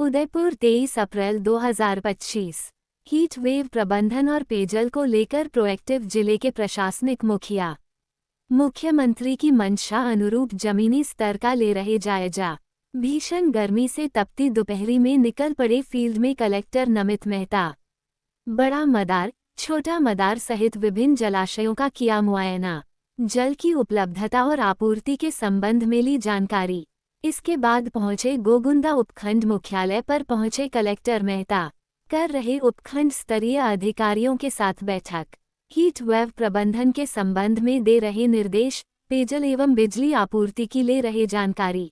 उदयपुर 23 अप्रैल 2025। Heat wave प्रबंधन और पेयजल को लेकर प्रोएक्टिव जिले के प्रशासनिक मुखिया मुख्यमंत्री की मंशा अनुरूप जमीनी स्तर का ले रहे जायजा। भीषण गर्मी से तपती दोपहरी में निकल पड़े फील्ड में कलेक्टर नमित मेहता। बड़ा मदार, छोटा मदार सहित विभिन्न जलाशयों का किया मुआयना। जल की उपलब्धता और आपूर्ति के संबंध में ली जानकारी। इसके बाद पहुंचे गोगुंदा उपखंड मुख्यालय पर पहुंचे कलेक्टर मेहता। कर रहे उपखंड स्तरीय अधिकारियों के साथ बैठक। हीट वेव प्रबंधन के संबंध में दे रहे निर्देश, पेयजल एवं बिजली आपूर्ति की ले रहे जानकारी।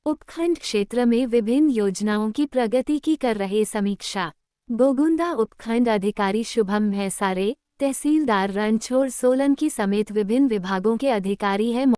उपखंड क्षेत्र में विभिन्न योजनाओं की प्रगति की कर रहे समीक्षा। गोगुंदा उपखंड अधिकारी शुभम भैसारे, तहसीलदार रणछोड़ सोलंकी समेत विभिन्न विभागों के अधिकारी हैं।